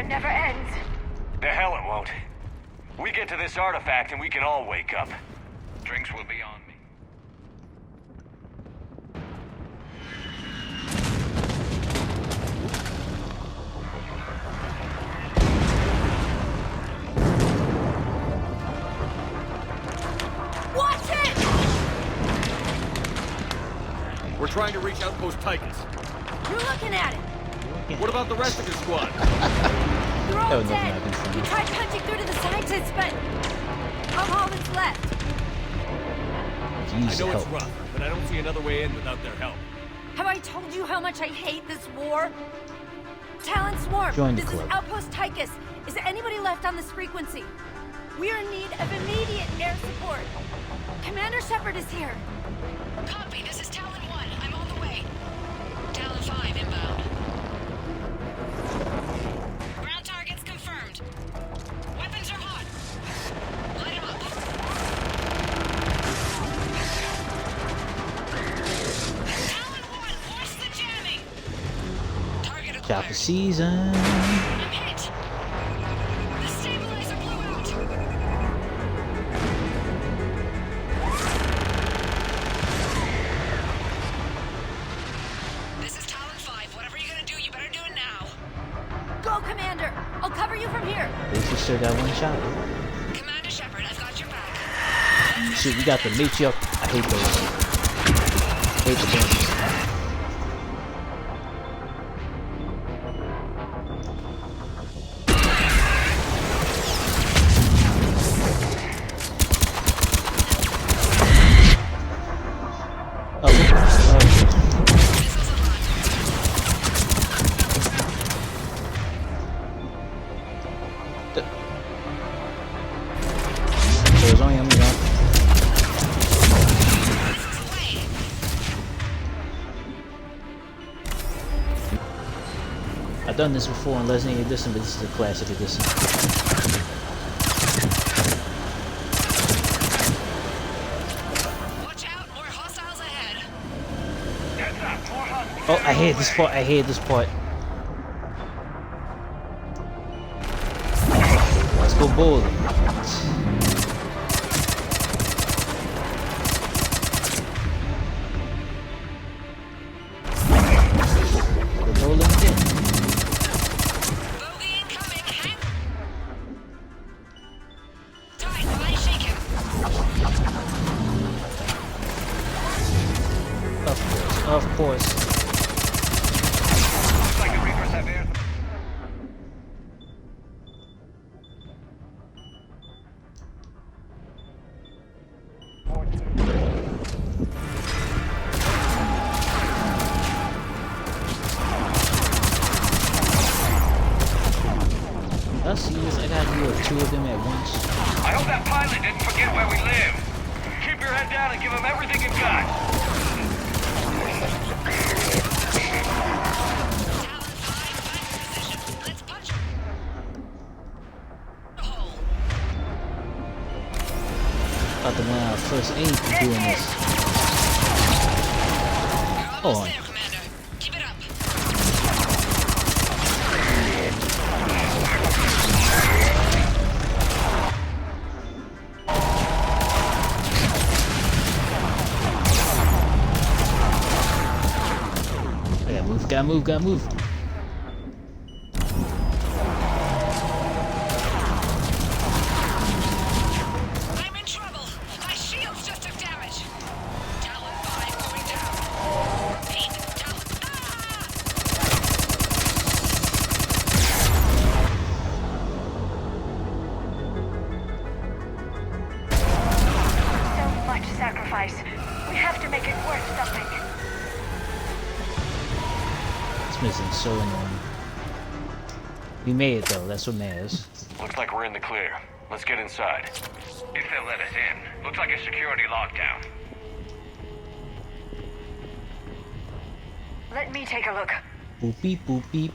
one never ends. The hell it won't. We get to this artifact and we can all wake up. Drinks will be on me. Watch it! We're trying to reach Outpost Tychus. You're looking at it. What about the rest of your squad? They're all That was dead. nothing I can We say. tried punching through to the scientists, but I'm all that's left. I Use know it's help. rough, but I don't see another way in without their help. Have I told you how much I hate this war? Talon Swarm, Join the this club. is Outpost Tychus. Is there anybody left on this frequency? We are in need of immediate air support. Commander Shepard is here. Copy, this is Talon 1. I'm on the way. Talon 5 inbound. Ground targets confirmed. Weapons are hot. Light 'em up. Talon 1, force the jamming. Target acquired. Chopper season. I'm hit. The stabilizer blew out. This is Talon 5. Whatever you're gonna do, you better do it now. Go, Commander. I'll cover you from here. At least we still got one shot. Commander Shepard, I've got your back. Shit, we got the matriarch. I hate those. Hate the games. Oh, Missiles online. so there's only me now. Missiles away. I've done this before in Resident Evil Edition, but this is a classic edition. Watch out, more hostiles ahead. Heads up, more hunters. Oh, I hate this part. I hate this part. Let's go bold. We're bowling again. Bogey incoming. Hang. Tight, while I shake him. Of course. Looks like the Reapers have air. I see this. I gotta deal with two of them at once. I hope that pilot didn't forget where we live. Keep your head down and give him everything you've got. Talon 5, back in position. Let's punch a hole. About to run out of first aid for doing this. You're almost Oh. there, Commander. Keep it up. Gotta move. I'm in trouble. My shields just took damage. Talon 5 going down. 8. Talon. So much sacrifice. We have to make it worth something. This mission's so annoying. We made it though, that's what matters. Looks like we're in the clear. Let's get inside. If they'll let us in. Looks like a security lockdown. Let me take a look. Boop beep, boop beep.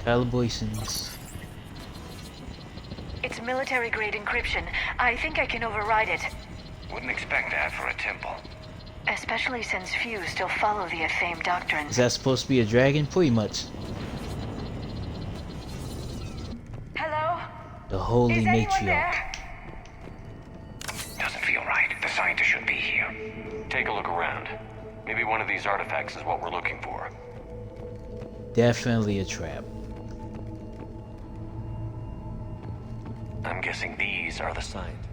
Calibrations. It's military-grade encryption. I think I can override it. Wouldn't expect that for a temple. Especially since few still follow the Athame doctrines. Is that supposed to be a dragon? Pretty much. The holy Is anyone matriarch. there? Doesn't feel right. The scientist should be here. Take a look around. Maybe one of these artifacts is what we're looking for. Definitely a trap. I'm guessing these are the scientists.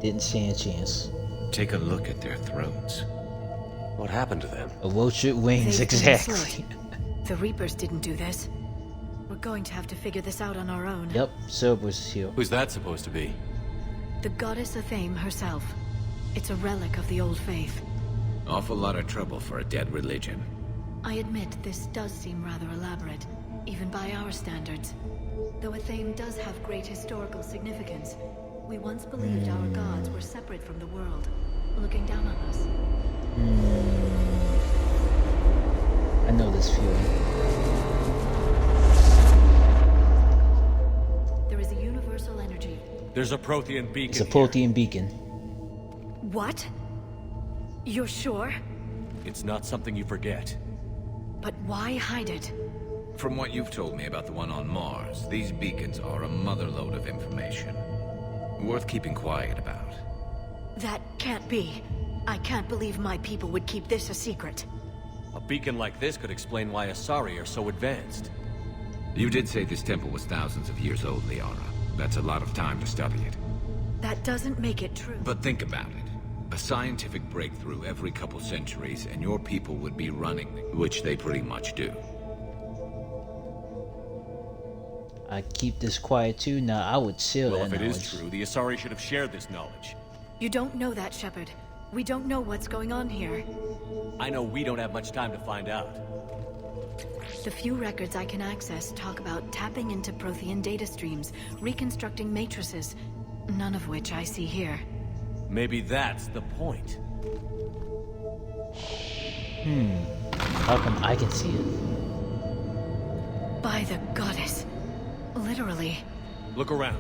Didn't stand a chance. Take a look at their throats. What happened to them? A vulture wings, They've been exactly. destroyed. The Reapers didn't do this. We're going to have to figure this out on our own. Yep, Cerberus is here. Who's that supposed to be? The goddess Athame herself. It's a relic of the old faith. Awful lot of trouble for a dead religion. I admit this does seem rather elaborate, even by our standards. Though Athame does have great historical significance, we once believed our gods were separate from the world, looking down on us. I know this feeling. There is a universal energy. There's a Prothean beacon. It's a here. Prothean beacon. What? You're sure? It's not something you forget. But why hide it? From what you've told me about the one on Mars, these beacons are a motherlode of information. Worth keeping quiet about. That can't be. I can't believe my people would keep this a secret. A beacon like this could explain why Asari are so advanced. You did say this temple was thousands of years old, Liara. That's a lot of time to study it. That doesn't make it true. But think about it. A scientific breakthrough every couple centuries, and your people would be running, which they pretty much do. I keep this quiet too. Now I would seal Well, that if it is knowledge. true, the Asari should have shared this knowledge. You don't know that, Shepard. We don't know what's going on here. I know we don't have much time to find out. The few records I can access talk about tapping into Prothean data streams, reconstructing matrices, none of which I see here. Maybe that's the point. How come I can see it? By the goddess. Literally. Look around.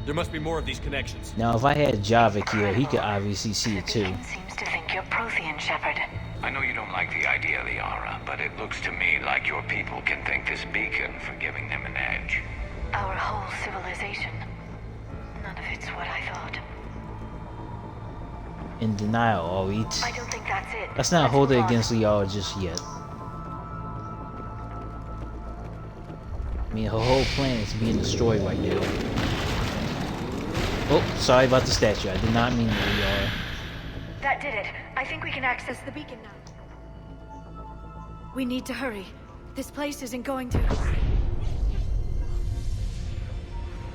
There must be more of these connections. Now, if I had Javik here, he could obviously see it too. Seems to think you're Prothean, Shepard. I know you don't like the idea, Liara, but it looks to me like your people can thank this beacon for giving them an edge. Our whole civilization. None of it's what I thought. In denial, all we. I don't think that's it. Let's not Let's hold it move on. against Liara just yet. I mean, her whole plan is being destroyed right now. Oh, sorry about the statue. I did not mean Liara. That did it. I think we can access the beacon now. We need to hurry. This place isn't going to...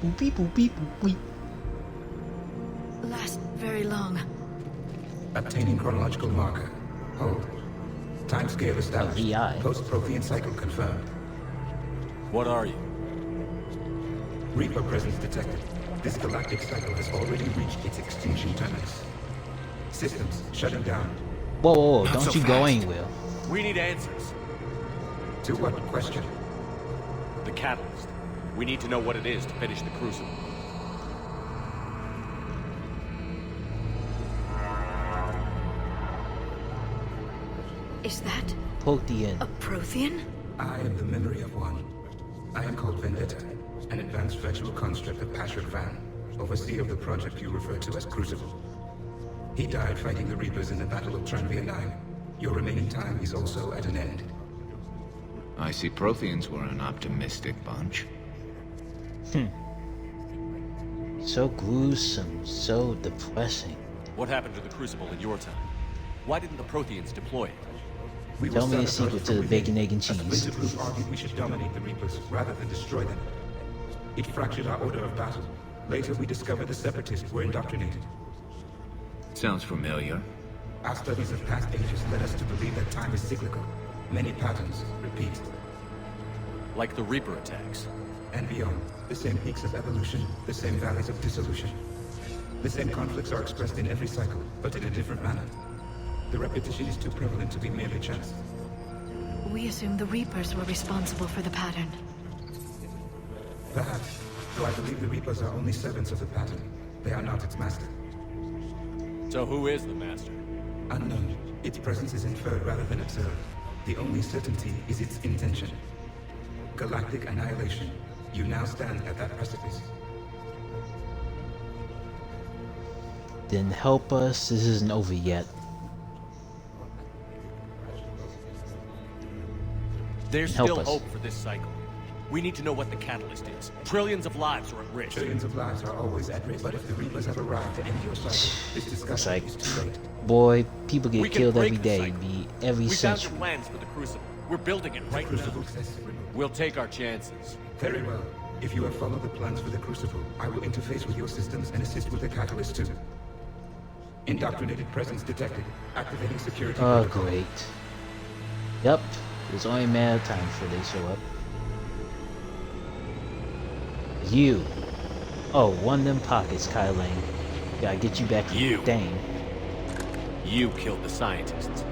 Boopy boopy boopy. last very long. Obtaining chronological marker. Hold. Timescale established. AI. Post-Prothean cycle confirmed. What are you? Reaper presence detected. This galactic cycle has already reached its extinction terminus. Systems shutting down. Whoa, whoa, whoa. Not Don't so you go fast. anywhere. We need answers. To what question? The catalyst. We need to know what it is to finish the crucible. Is that Prothean. a Prothean? I am the memory of one. I am called Vendetta, an advanced virtual construct of Patrick Van, overseer of the project you refer to as Crucible. He died fighting the Reapers in the Battle of Tranvia 9. Your remaining time is also at an end. I see Protheans were an optimistic bunch. So gruesome, so depressing. What happened to the crucible in your time? Why didn't the Protheans deploy it? We Tell will me a sabotage secret from to the within. bacon, egg, and A cheese. splinter group argued we should dominate the Reapers rather than destroy them. It fractured our order of battle. Later, we discovered the Separatists were indoctrinated. Sounds familiar. Our studies of past ages led us to believe that time is cyclical. Many patterns repeat. Like the Reaper attacks. And beyond, the same peaks of evolution, the same valleys of dissolution. The same conflicts are expressed in every cycle, but in a different manner. The repetition is too prevalent to be merely chance. We assume the Reapers were responsible for the pattern. Perhaps, though I believe the Reapers are only servants of the pattern. They are not its master. So who is the master? Unknown. Its presence is inferred rather than observed. The only certainty is its intention. galactic annihilation. You now stand at that precipice. Then help us. This isn't over yet. There's Help still us. hope for this cycle. We need to know what the catalyst is. Trillions of lives are at risk. Trillions of lives are always at risk, but if the Reapers have arrived to end your cycle, this discussion like- is too late. Boy, people get We can killed break every the day. cycle. Be every We found century. your plans for the Crucible. We're building it right now. Crucible test. We'll take our chances. Very well. If you have followed the plans for the Crucible, I will interface with your systems and assist with the catalyst too. Indoctrinated presence detected. Activating security Oh, protocol. great. Yep. It's only a matter of time before they show up. You. Oh, one of them pockets, Kai Lane. Gotta get you back to You. Dane. You killed the scientists.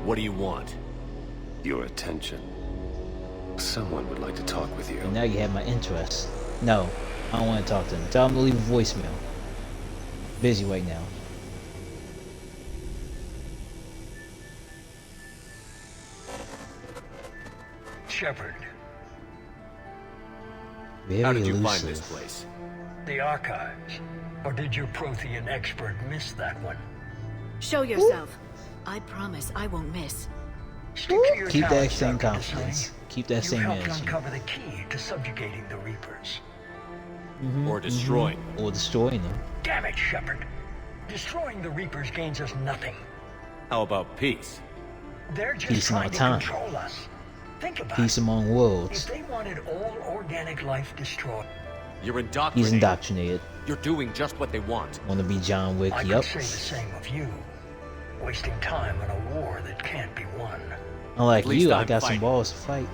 What do you want? Your attention. Someone would like to talk with you. And now you have my interest. No, I don't want to talk to them. Tell them to leave a voicemail. Busy right now. Shepard, Very How did you elusive. find this place? the archives. Or did your Prothean expert miss that one? Show yourself. I promise I won't miss. Stick to your Keep that talents, same Dr. confidence. Desai. Keep that You same helped energy. uncover the key to subjugating the Reapers. Or destroying? Or destroying them. Damn it, Shepard. Destroying the Reapers gains us nothing. How about peace? They're just Peace in our trying to time. control us. Think about Peace it. among If worlds. they wanted all organic life destroyed, You're indoctrinated. He's indoctrinated. You're doing just what they want. Want to be John Wick? I Yup. could say the same of you. Wasting time on a war that can't be won. Unlike At least you, I I'm got some fighting. balls to fight.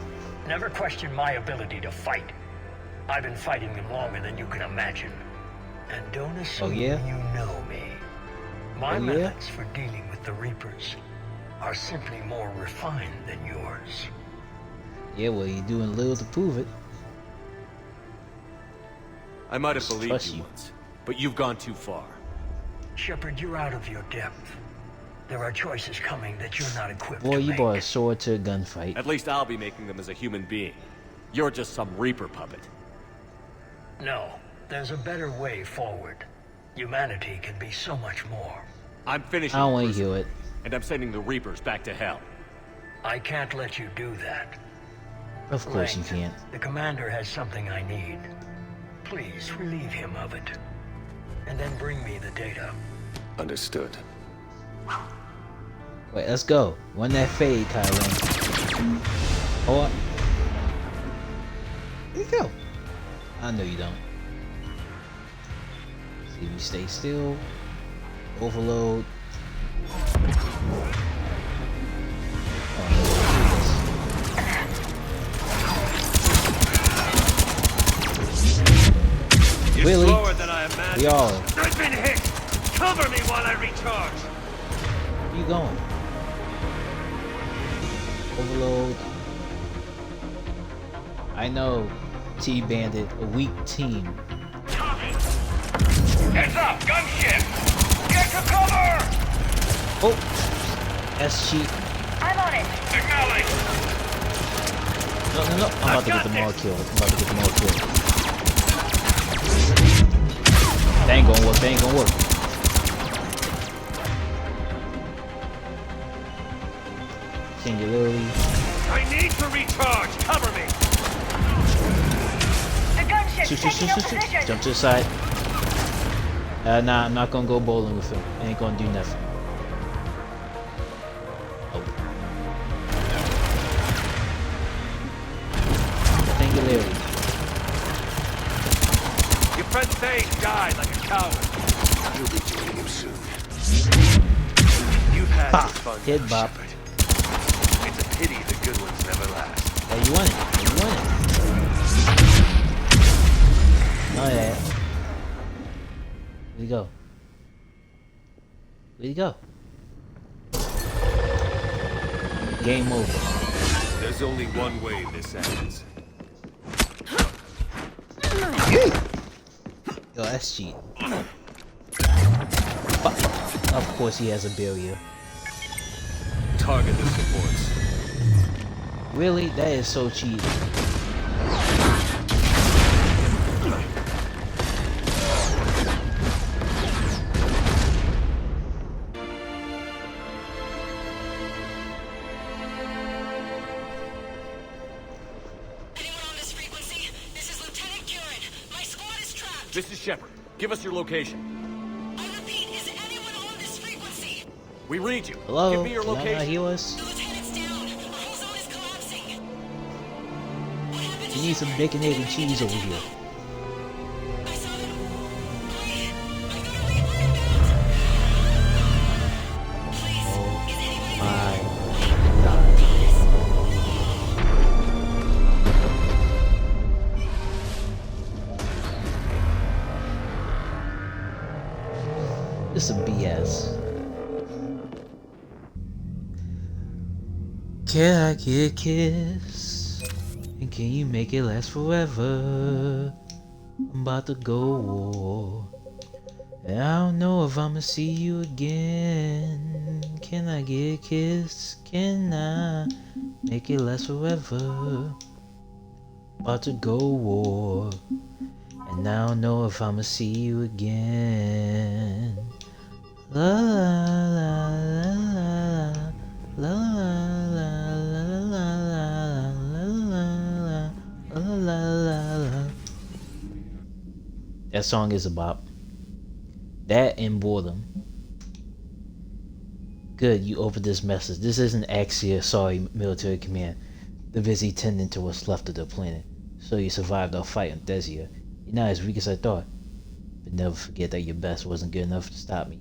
Never question my ability to fight. I've been fighting them longer than you can imagine. And don't assume yeah? you know me. My Oh, yeah? methods for dealing with the Reapers are simply more refined than yours. Yeah, well, you're doing little to prove it. I might have Just believed trust you you. once, but you've gone too far. Shepard, you're out of your depth. There are choices coming that you're not equipped Boy, to you make. brought a sword to a gunfight. At least I'll be making them as a human being. You're just some Reaper puppet. No, there's a better way forward. Humanity can be so much more. I'm finishing I don't the want to Crucible, hear it. and I'm sending the Reapers back to hell. I can't let you do that. Of course you Lane, can't. The commander has something I need. Please relieve him of it. And then bring me the data. Understood. Wait, let's go. Run that fade, Kylan. Hold up. Here you go. I know you don't. See if you stay still. Overload. You're Really? slower than I imagined. We are. I've been hit! Cover me while I recharge! Where you going? Overload. I know. T-Bandit, a weak team. Heads up! Gunship! Get to cover! Oh! That's cheap. I'm on it. Acknowledge! No, no, no. I'm about to get them all killed. I'm about to get them all killed. That ain't gonna work. That ain't gonna work. Singularity. I need to recharge! Cover me! The gunship's Shoot, shoot, taking shoot, up shoot, shoot. position. Jump to the side. Nah, I'm not gonna go bowling with him. I ain't gonna do nothing. Oh. Singularity. Your friend Thane died like a coward. You'll be joining him soon. You've had Bop. your fun, Head now, bop. Shepard. It's a pity the good ones never last. Hey, you want it? You want it? Oh yeah. Where'd he go? Where'd he go? Game over. There's only one way this ends. Yo, that's cheat. Fuck. Of course he has a barrier. Target the supports. Really? That is so cheap. This is Shepard. Give us your location. I repeat, is anyone on this frequency? We read you. Hello? Give me your Y'all not location. hear us? The lieutenant's down. Our whole zone is collapsing. What happened to We need some bacon, egg, and cheese over here. I saw them. I got a Reaper inbound. Please, is anybody My there? God. This is some BS. Can I get a kiss? And can you make it last forever? I'm about to go war. And I don't know if I'ma see you again. Can I get a kiss? Can I make it last forever? About to go war. And I don't know if I'ma see you again. La la la la la la la la la. That song is a bop. That and boredom. Good, you opened this message. This isn't actually a sorry military command. They're busy tending to what's left of the planet. So you survived our fight on Thessia. You're not as weak as I thought. But never forget that your best wasn't good enough to stop me.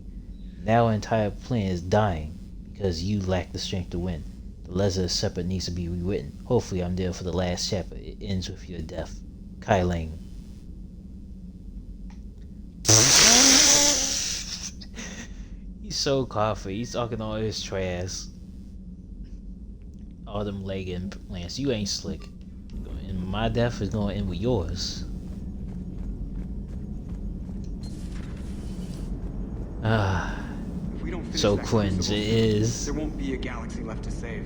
Now our entire plan is dying because you lack the strength to win. The Ledger of Shepard needs to be rewritten. Hopefully I'm there for the last chapter. It ends with your death. Kai Lang. He's so coffee. He's talking all his trash. All them leg implants. You ain't slick. And my death is gonna end with yours. Ah. If we don't finish So that cringe. crucible, It is. there won't be a galaxy left to save.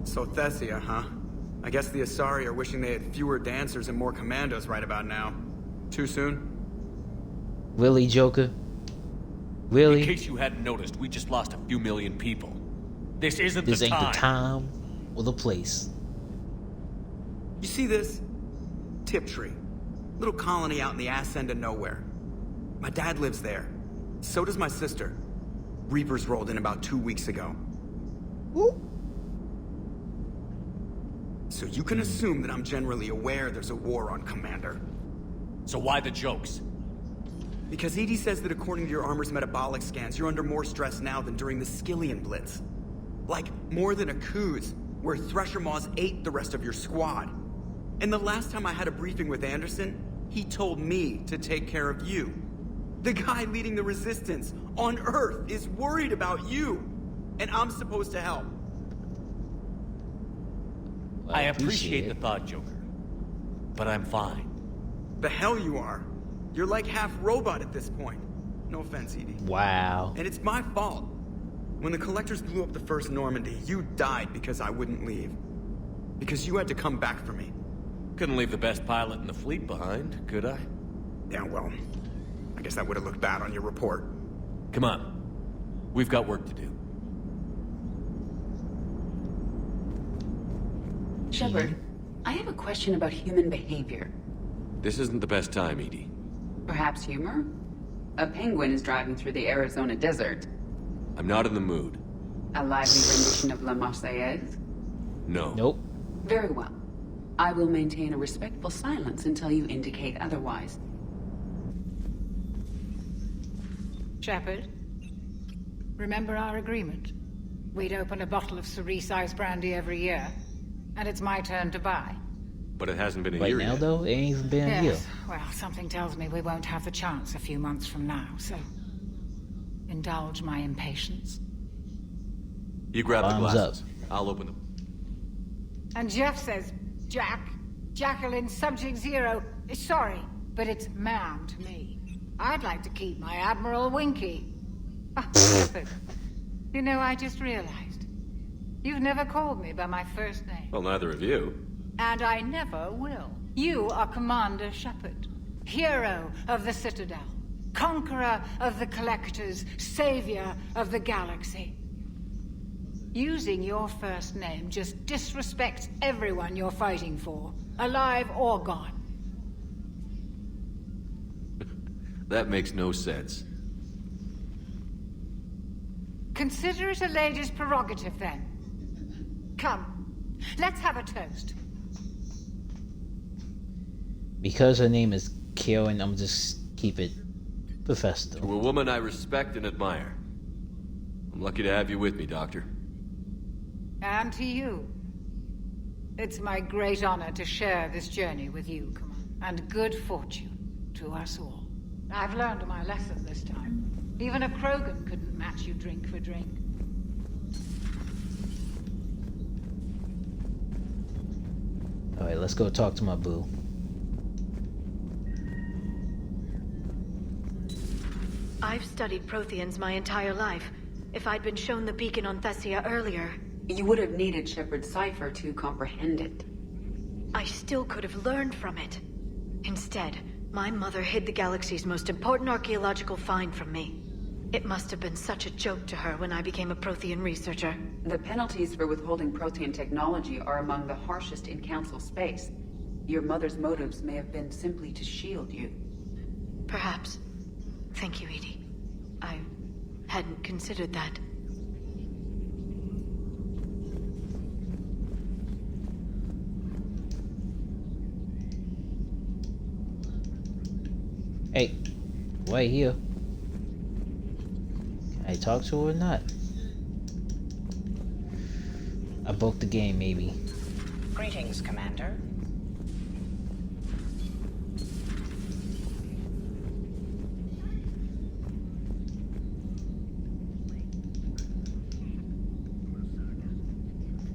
So Thessia, huh? I guess the Asari are wishing they had fewer dancers and more commandos right about now. Too soon? Really, Joker? Really? In case you hadn't noticed, we just lost a few million people. This isn't This the ain't time. the time or the place. You see this? Tiptree. Little colony out in the ass end of nowhere. My dad lives there. So does my sister. Reapers rolled in about 2 weeks ago. Woo. So you can assume that I'm generally aware there's a war on, Commander. So why the jokes? Because Edie says that according to your armor's metabolic scans, you're under more stress now than during the Skillian Blitz. Like, more than a Kuz, where Thresher Maws ate the rest of your squad. And the last time I had a briefing with Anderson, he told me to take care of you. The guy leading the resistance on Earth is worried about you, and I'm supposed to help. I appreciate the thought, Joker. But I'm fine. The hell you are. You're like half robot at this point. No offense, Edie. Wow. And it's my fault. When the Collectors blew up the first Normandy, you died because I wouldn't leave. Because you had to come back for me. Couldn't leave the best pilot in the fleet behind, could I? Yeah, well, I guess that would have looked bad on your report. Come on. We've got work to do. Shepard, I have a question about human behavior. This isn't the best time, Edie. Perhaps humor? A penguin is driving through the Arizona desert. I'm not in the mood. A lively rendition of La Marseillaise? No. Nope. Very well. I will maintain a respectful silence until you indicate otherwise. Shepard, remember our agreement? We'd open a bottle of cerise ice brandy every year, and it's my turn to buy. But it hasn't been a Right year now, yet. though, it ain't even been a year. Yes, well, something tells me we won't have the chance a few months from now, so indulge my impatience. You grab the Thumbs glasses. I'll open them. And Jeff says, Jack, Jacqueline Subject Zero is sorry, but it's ma'am to me. I'd like to keep my Admiral Winky. Ah, Shepard, you know, I just realized. You've never called me by my first name. Well, neither of you. And I never will. You are Commander Shepard, hero of the Citadel, conqueror of the Collectors, savior of the galaxy. Using your first name just disrespects everyone you're fighting for, alive or gone. That makes no sense. Consider it a lady's prerogative, then. Come, let's have a toast. Because her name is Karen, I'm just keep it professional. To a woman I respect and admire. I'm lucky to have you with me, Doctor. And to you. It's my great honor to share this journey with you, Commander. And good fortune to us all. I've learned my lesson this time. Even a Krogan couldn't match you drink for drink. Alright, let's go talk to my boo. I've studied Protheans my entire life. If I'd been shown the beacon on Thessia earlier... You would have needed Shepard's cipher to comprehend it. I still could have learned from it. Instead, my mother hid the galaxy's most important archaeological find from me. It must have been such a joke to her when I became a Prothean researcher. The penalties for withholding Prothean technology are among the harshest in Council space. Your mother's motives may have been simply to shield you. Perhaps. Thank you, Edie. I hadn't considered that. Hey, wait here. Can I talk to her or not? I broke the game, maybe. Greetings, Commander.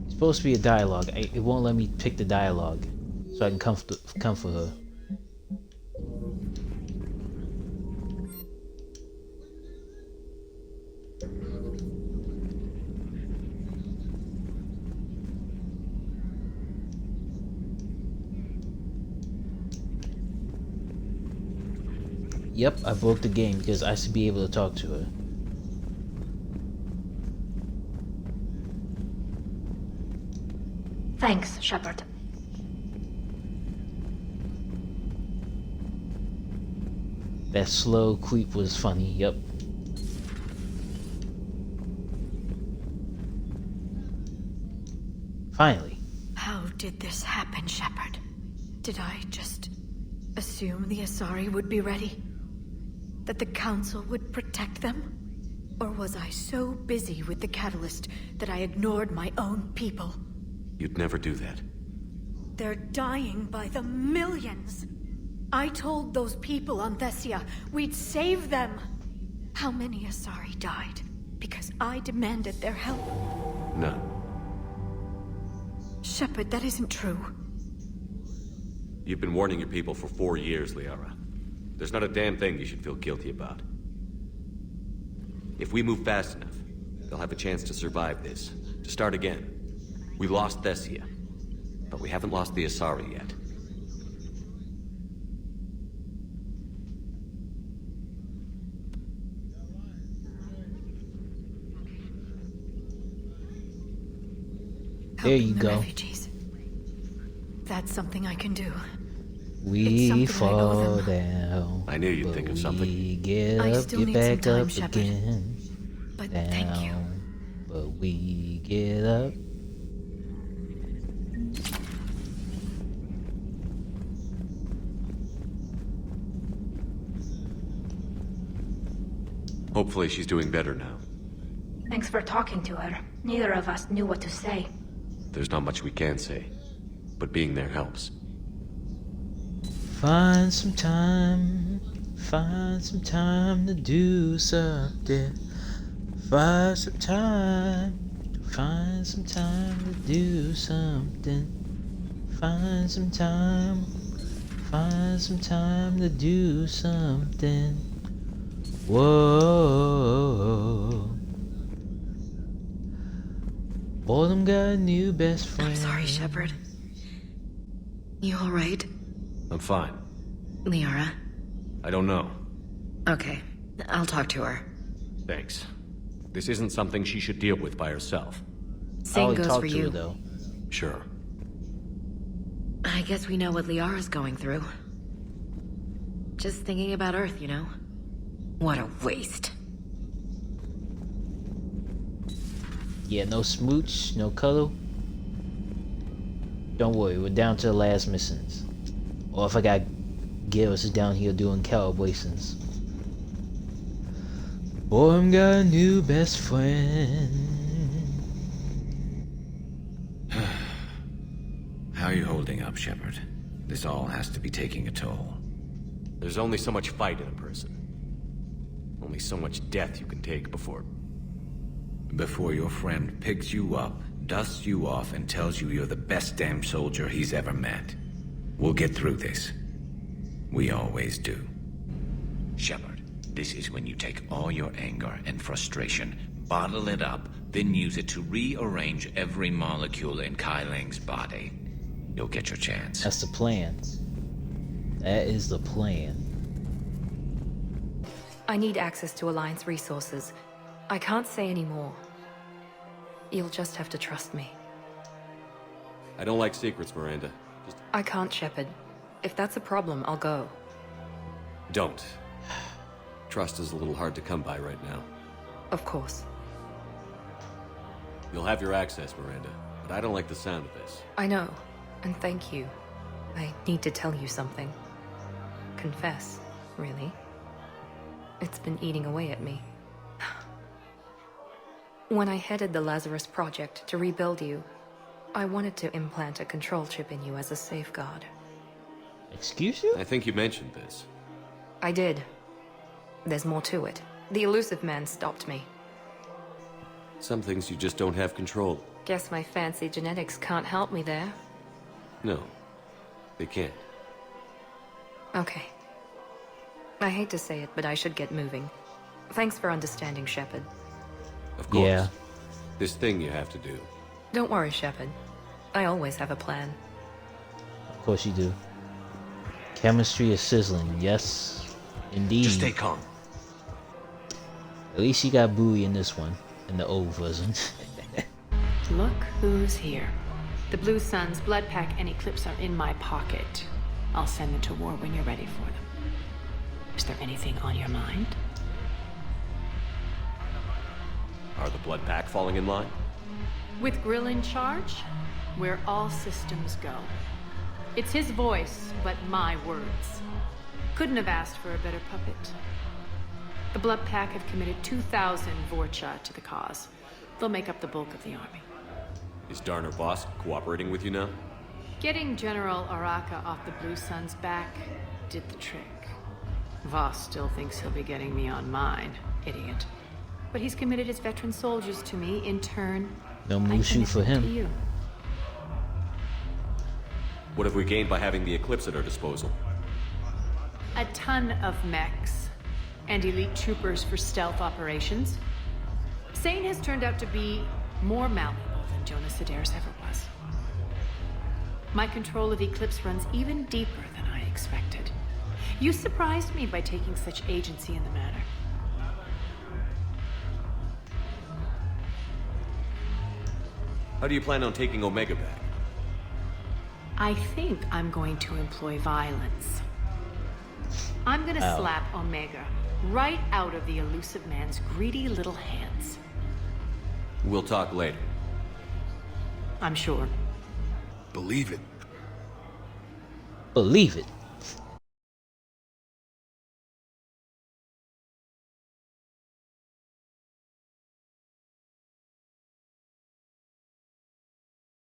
It's supposed to be a dialogue. It won't let me pick the dialogue, so I can come for her. Yep, I broke the game because I should be able to talk to her. Thanks, Shepard. That slow creep was funny, yep. Finally. How did this happen, Shepard? Did I just assume the Asari would be ready? That the Council would protect them? Or was I so busy with the Catalyst that I ignored my own people? You'd never do that. They're dying by the millions. I told those people on Thessia we'd save them. How many Asari died because I demanded their help? None. Shepard, that isn't true. You've been warning your people for 4 years, Liara. There's not a damn thing you should feel guilty about. If we move fast enough, they'll have a chance to survive this, to start again. We lost Thessia, but we haven't lost the Asari yet. There you go. Refugees. That's something I can do. We fall down. I knew you'd think of something. We get up, get back up again. But down, thank you. But we get up. Hopefully she's doing better now. Thanks for talking to her. Neither of us knew what to say. There's not much we can say, but being there helps. Find some time to do something. Find some time to do something. Find some time to do something. Whoa. Boredom got a new best friend. I'm sorry, Shepard. You alright? I'm fine. Liara? I don't know. Okay, I'll talk to her. Thanks. This isn't something she should deal with by herself. Same goes for you. though. Sure. I guess we know what Liara's going through. Just thinking about Earth, you know? What a waste. Yeah, no smooch, no cuddle. Don't worry, we're down to the last missions. Or if I got Garrus is down here doing cowboysons. Boy, I'm got a new best friend. How are you holding up, Shepard? This all has to be taking a toll. There's only so much fight in a person. Only so much death you can take before your friend picks you up, dusts you off, and tells you you're the best damn soldier he's ever met. We'll get through this. We always do. Shepard, this is when you take all your anger and frustration, bottle it up, then use it to rearrange every molecule in Kai Ling's body. You'll get your chance. That's the plan. That is the plan. I need access to Alliance resources. I can't say any more. You'll just have to trust me. I don't like secrets, Miranda. I can't, Shepard. If that's a problem, I'll go. Don't. Trust is a little hard to come by right now. Of course. You'll have your access, Miranda, but I don't like the sound of this. I know, and thank you. I need to tell you something. Confess, really. It's been eating away at me. When I headed the Lazarus Project to rebuild you, I wanted to implant a control chip in you as a safeguard. Excuse you? I think you mentioned this. I did. There's more to it. The elusive man stopped me. Some things you just don't have control. Guess my fancy genetics can't help me there. No, they can't. Okay. I hate to say it, but I should get moving. Thanks for understanding, Shepard. Of course. Yeah. This thing you have to do. Don't worry, Shepard. I always have a plan. Of course you do. Chemistry is sizzling, yes, indeed. Just stay calm. At least you got Bowie in this one, in the old version. Look who's here. The Blue Suns, Blood Pack, and Eclipse are in my pocket. I'll send them to war when you're ready for them. Is there anything on your mind? Are the Blood Pack falling in line? With Grill in charge, where all systems go. It's his voice, but my words. Couldn't have asked for a better puppet. The Blood Pack have committed 2,000 Vorcha to the cause. They'll make up the bulk of the army. Is Darner Voss cooperating with you now? Getting General Araka off the Blue Suns' back did the trick. Voss still thinks he'll be getting me on mine. Idiot. But he's committed his veteran soldiers to me. In turn, no Mushu for him. To you. What have we gained by having the Eclipse at our disposal? A ton of mechs and elite troopers for stealth operations. Sane has turned out to be more malleable than Jonas Sedaris ever was. My control of Eclipse runs even deeper than I expected. You surprised me by taking such agency in the matter. How do you plan on taking Omega back? I think I'm going to employ violence. I'm gonna slap Omega right out of the elusive man's greedy little hands. We'll talk later. I'm sure. Believe it. Believe it.